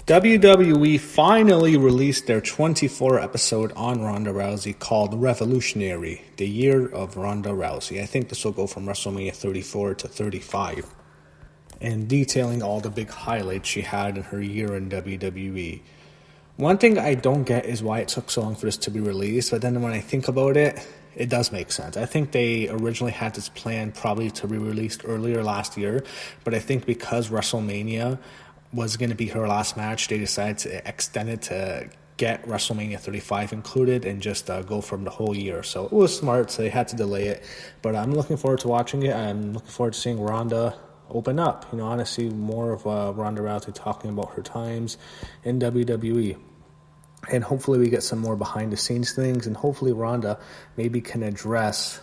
WWE finally released their 24 episode on Ronda Rousey called Revolutionary, the Year of Ronda Rousey. I think this will go from WrestleMania 34 to 35, and detailing all the big highlights she had in her year in WWE. One thing I don't get is why it took so long for this to be released, but then when I think about it, it does make sense. I think they originally had this plan probably to be released earlier last year, but I think because WrestleMania was going to be her last match, they decided to extend it to get WrestleMania 35 included and just go from the whole year. So it was smart, so they had to delay it. But I'm looking forward to watching it. I'm looking forward to seeing Ronda open up. I want to see more of Ronda Rousey talking about her times in WWE. And hopefully we get some more behind-the-scenes things, and hopefully Ronda maybe can address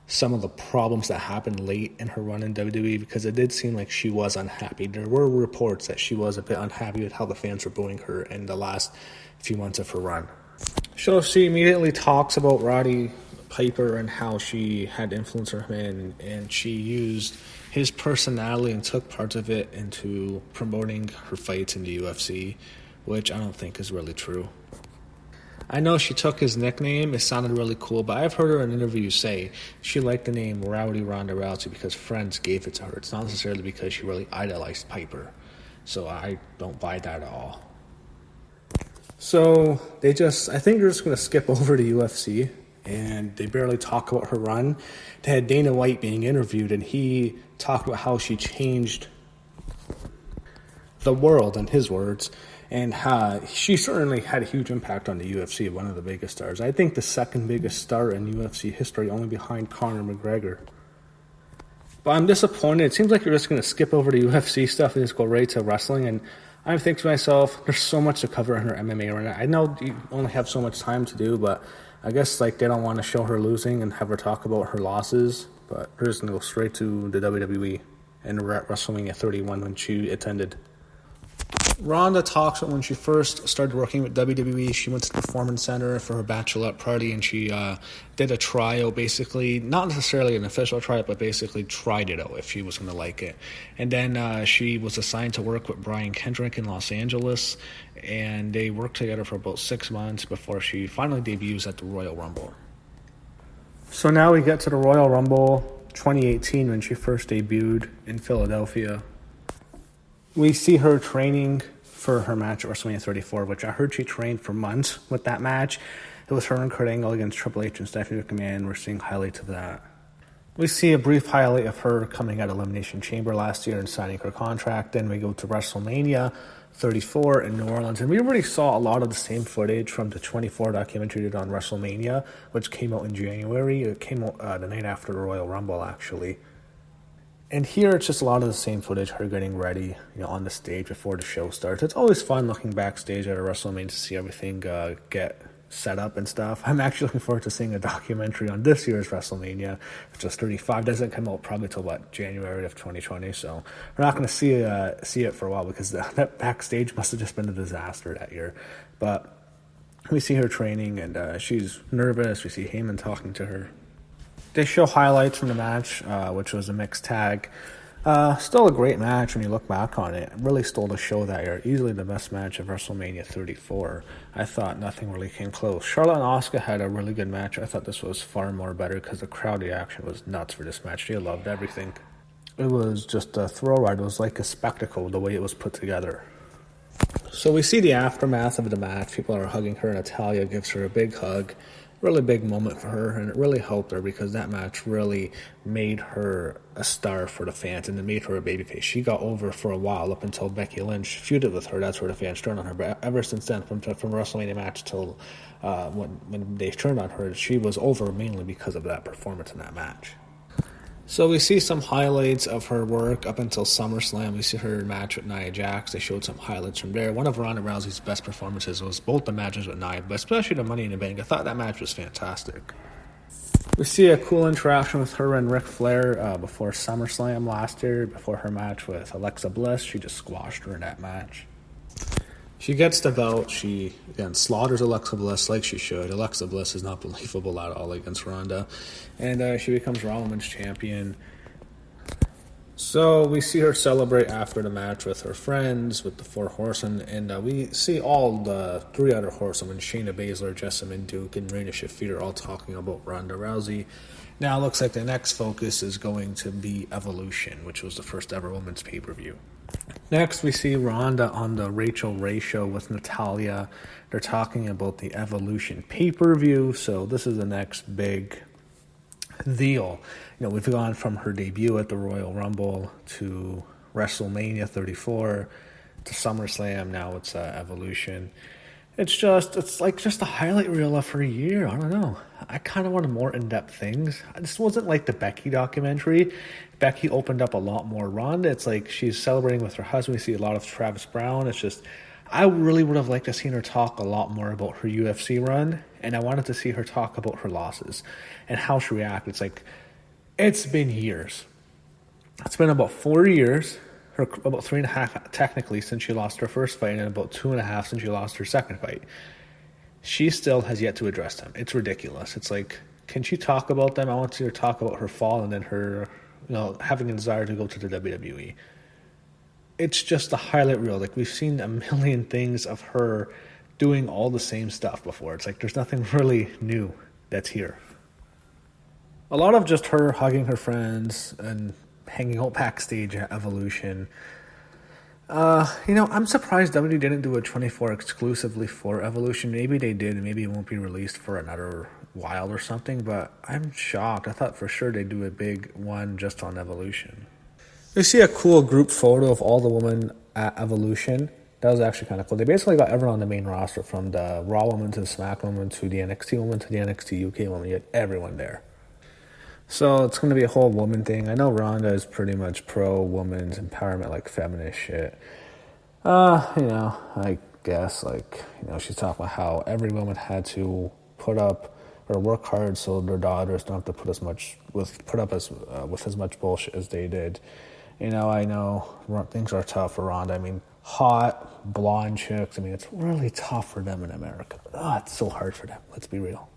some of the problems that happened late in her run in WWE, because it did seem like she was unhappy. There were reports that she was a bit unhappy with how the fans were booing her in the last few months of her run. So she immediately talks about Roddy Piper and how she had influence on him, and she used his personality and took parts of it into promoting her fights in the UFC, which I don't think is really true. I know she took his nickname. It sounded really cool, but I've heard her in interviews say she liked the name Rowdy Ronda Rousey because friends gave it to her. It's not necessarily because she really idolized Piper. So I don't buy that at all. So I think they're just going to skip over to UFC, and they barely talk about her run. They had Dana White being interviewed, and he talked about how she changed the world, in his words, and she certainly had a huge impact on the UFC, one of the biggest stars. I think the second biggest star in UFC history, only behind Conor McGregor. But I'm disappointed. It seems like you're just going to skip over the UFC stuff and just go right to wrestling. And I'm thinking to myself, there's so much to cover in her MMA right now. I know you only have so much time to do, but I guess they don't want to show her losing and have her talk about her losses. But they're just going to go straight to the WWE and WrestleMania 31 when she attended. Ronda talks about when she first started working with WWE. She went to the Performance Center for her bachelorette party, and she did a tryout, basically, not necessarily an official tryout, but basically tried it out if she was going to like it. And then she was assigned to work with Brian Kendrick in Los Angeles, and they worked together for about 6 months before she finally debuts at the Royal Rumble. So now we get to the Royal Rumble 2018 when she first debuted in Philadelphia. We see her training for her match at WrestleMania 34, which I heard she trained for months with that match. It was her and Kurt Angle against Triple H and Stephanie McMahon. We're seeing highlights of that. We see a brief highlight of her coming out of Elimination Chamber last year and signing her contract. Then we go to WrestleMania 34 in New Orleans, and we already saw a lot of the same footage from the 24 documentary did on WrestleMania, which came out in January. It came out the night after the Royal Rumble, actually. And here it's just a lot of the same footage, her getting ready, on the stage before the show starts. It's always fun looking backstage at a WrestleMania to see everything get set up and stuff. I'm actually looking forward to seeing a documentary on this year's WrestleMania, which is 35. Doesn't come out probably till January of 2020. So we're not going to see it for a while because that backstage must have just been a disaster that year. But we see her training, and she's nervous. We see Heyman talking to her. They show highlights from the match, which was a mixed tag. Still a great match when you look back on it. It really stole the show that year. Easily the best match of WrestleMania 34. I thought nothing really came close. Charlotte and Asuka had a really good match. I thought this was far more better because the crowd reaction was nuts for this match. They loved everything. It was just a thrill ride. It was like a spectacle the way it was put together. So we see the aftermath of the match. People are hugging her, and Natalya gives her a big hug. Really big moment for her, and it really helped her because that match really made her a star for the fans, and it made her a babyface. She got over for a while up until Becky Lynch feuded with her. That's where the fans turned on her. But ever since then, from WrestleMania match till when they turned on her, she was over mainly because of that performance in that match. So we see some highlights of her work up until SummerSlam. We see her match with Nia Jax. They showed some highlights from there. One of Ronda Rousey's best performances was both the matches with Nia, but especially the Money in the Bank. I thought that match was fantastic. We see a cool interaction with her and Ric Flair before SummerSlam last year, before her match with Alexa Bliss. She just squashed her in that match. She gets the belt. She, again, slaughters Alexa Bliss like she should. Alexa Bliss is not believable at all against Ronda. And she becomes Raw Women's Champion. So we see her celebrate after the match with her friends, with the four horsemen, and we see all the three other horsewomen, Shayna Baszler, Jessamine Duke, and Rhea Shafir, all talking about Ronda Rousey. Now it looks like the next focus is going to be Evolution, which was the first ever women's pay-per-view. Next, we see Ronda on the Rachel Ray show with Natalya. They're talking about the Evolution pay-per-view, so this is the next big deal. We've gone from her debut at the Royal Rumble to WrestleMania 34 to SummerSlam. Now it's Evolution. It's like just a highlight reel of her year. I don't know. I kind of wanted more in-depth things. This wasn't like the Becky documentary. Becky opened up a lot more. Ronda, it's like she's celebrating with her husband. We see a lot of Travis Brown. It's just, I really would have liked to see her talk a lot more about her UFC run, and I wanted to see her talk about her losses and how she reacted. It's like, it's been years. It's been about 4 years, or about 3.5 technically since she lost her first fight, and about 2.5 since she lost her second fight. She still has yet to address them. It's ridiculous. It's like, can she talk about them? I want to see her talk about her fall and then her, having a desire to go to the WWE. It's just a highlight reel. Like, we've seen a million things of her doing all the same stuff before. It's like there's nothing really new that's here. A lot of just her hugging her friends and hanging out backstage at Evolution. I'm surprised WWE didn't do a 24 exclusively for Evolution. Maybe they did, and maybe it won't be released for another while or something, but I'm shocked. I thought for sure they'd do a big one just on Evolution. You see a cool group photo of all the women at Evolution. That was actually kind of cool. They basically got everyone on the main roster, from the Raw woman to the SmackDown woman to the NXT woman to the NXT UK woman. You had everyone there. So it's going to be a whole woman thing. I know Ronda is pretty much pro-women's empowerment, like feminist shit. I guess, she's talking about how every woman had to put up or work hard so their daughters don't have to put up with as much bullshit as they did. I know things are tough for Ronda. I mean, hot, blonde chicks. I mean, it's really tough for them in America. But it's so hard for them. Let's be real.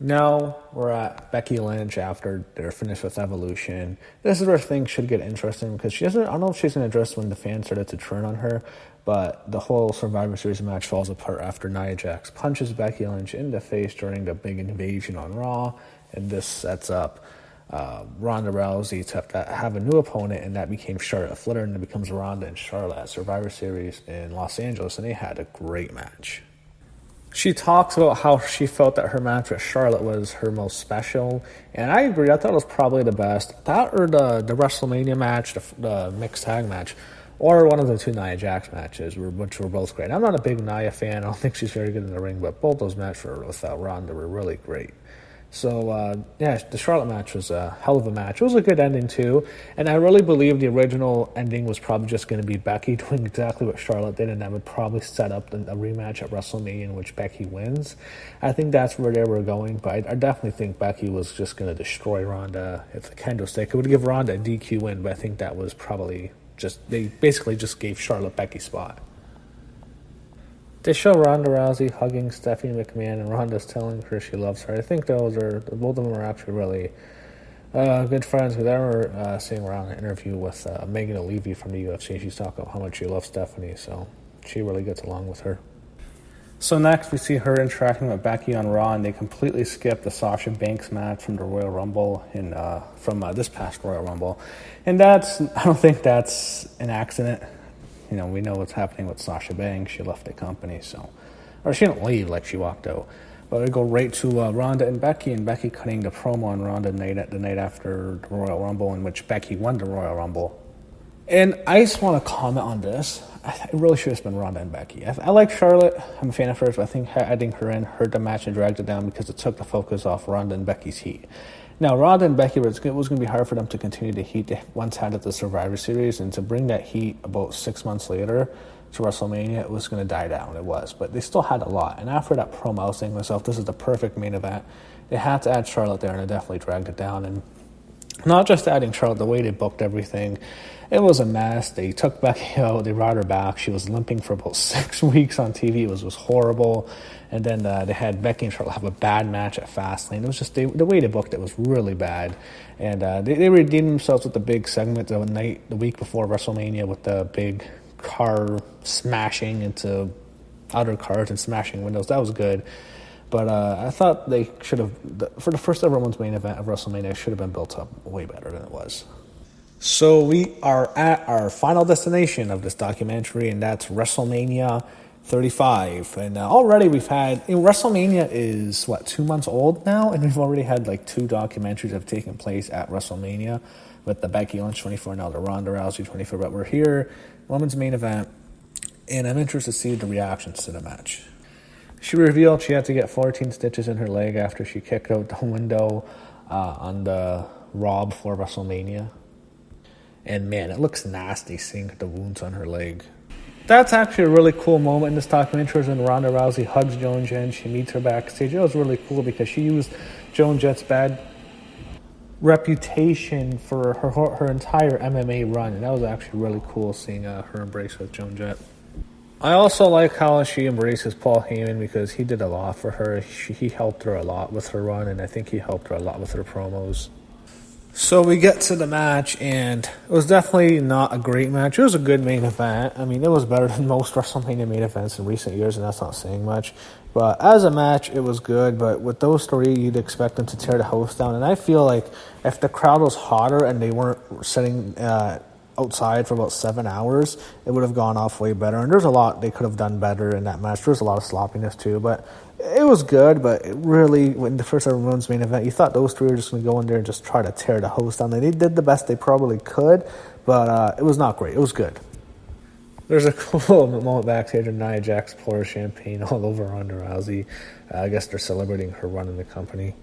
Now we're at Becky Lynch after they're finished with Evolution. This is where things should get interesting because I don't know if she's going to address when the fans started to turn on her, but the whole Survivor Series match falls apart after Nia Jax punches Becky Lynch in the face during the big invasion on Raw, and this sets up Ronda Rousey to have a new opponent, and that became Charlotte Flair, and it becomes Ronda and Charlotte at Survivor Series in Los Angeles, and they had a great match. She talks about how she felt that her match with Charlotte was her most special, and I agree. I thought it was probably the best. That or the WrestleMania match, the mixed tag match, or one of the two Nia Jax matches, which were both great. I'm not a big Nia fan. I don't think she's very good in the ring, but both those matches with Ronda were really great. So, the Charlotte match was a hell of a match. It was a good ending, too. And I really believe the original ending was probably just going to be Becky doing exactly what Charlotte did, and that would probably set up a rematch at WrestleMania in which Becky wins. I think that's where they were going, but I definitely think Becky was just going to destroy Ronda if the kendo stick. It would give Ronda a DQ win, but I think that was probably they basically just gave Charlotte Becky's spot. They show Ronda Rousey hugging Stephanie McMahon, and Ronda's telling her she loves her. I think both of them are actually really good friends. Because I remember seeing her on an interview with Megan O'Leary from the UFC. She's talking about how much she loves Stephanie, so she really gets along with her. So next, we see her interacting with Becky on Raw, and they completely skip the Sasha Banks match from the Royal Rumble from this past Royal Rumble, and I don't think that's an accident. We know what's happening with Sasha Banks. She left the company, or she didn't leave, she walked out. But we go right to Ronda and Becky cutting the promo on Ronda the night after the Royal Rumble, in which Becky won the Royal Rumble. And I just want to comment on this. It really should have been Ronda and Becky. I like Charlotte. I'm a fan of hers, but I think adding her in hurt the match and dragged it down because it took the focus off Ronda and Becky's heat. Now, Ronda and Becky, it was going to be hard for them to continue the heat they once had at the Survivor Series, and to bring that heat about 6 months later to WrestleMania, it was going to die down. It was, but they still had a lot. And after that promo, I was saying to myself, this is the perfect main event. They had to add Charlotte there, and it definitely dragged it down. And Not just adding Charlotte, the way they booked everything, it was a mess. They took Becky out, they brought her back. She was limping for about 6 weeks on TV. It was horrible. And then they had Becky and Charlotte have a bad match at Fastlane. It was just the way they booked it was really bad. And they redeemed themselves with the big segment the week before WrestleMania with the big car smashing into other cars and smashing windows. That was good. But I thought they should have, for the first ever women's main event of WrestleMania, it should have been built up way better than it was. So we are at our final destination of this documentary, and that's WrestleMania 35. And already we've had, WrestleMania is, 2 months old now? And we've already had 2 documentaries that have taken place at WrestleMania with the Becky Lynch 24 and now the Ronda Rousey 24. But we're here, women's main event, and I'm interested to see the reactions to the match. She revealed she had to get 14 stitches in her leg after she kicked out the window on the Raw before WrestleMania. And man, it looks nasty seeing the wounds on her leg. That's actually a really cool moment in this documentary when Ronda Rousey hugs Joan Jett. She meets her backstage. It was really cool because she used Joan Jett's bad reputation for her entire MMA run. And that was actually really cool seeing her embrace with Joan Jett. I also like how she embraces Paul Heyman because he did a lot for her. He helped her a lot with her run, and I think he helped her a lot with her promos. So we get to the match, and it was definitely not a great match. It was a good main event. I mean, it was better than most WrestleMania main events in recent years, and that's not saying much. But as a match, it was good. But with those 3, you'd expect them to tear the house down. And I feel like if the crowd was hotter and they weren't sitting outside for about 7 hours, it would have gone off way better. And there's a lot they could have done better in that match. There was a lot of sloppiness too, but it was good. But it really, when the first ever women's main event, you thought those 3 were just going to go in there and just try to tear the host down. They did the best they probably could, but it was not great. It was good. There's a cool moment backstage where Nia Jax pours champagne all over Ronda Rousey. I guess they're celebrating her run in the company.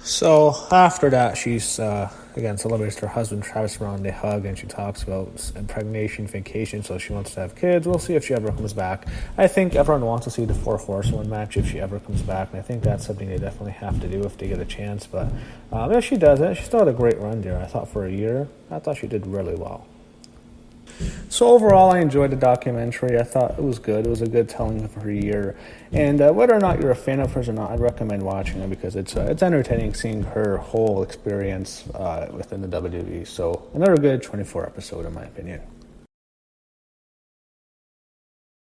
So after that, she's again celebrates her husband Travis Brown. They hug, and she talks about impregnation, vacation. So she wants to have kids. We'll see if she ever comes back. I think everyone wants to see the 4 Horsewomen match if she ever comes back, and I think that's something they definitely have to do if they get a chance. But if she does it, she still had a great run there. I thought for a year, I thought she did really well. So overall, I enjoyed the documentary. I thought it was good. It was a good telling of her year. And whether or not you're a fan of hers or not, I'd recommend watching it because it's entertaining seeing her whole experience within the WWE. So another good 24 episode in my opinion.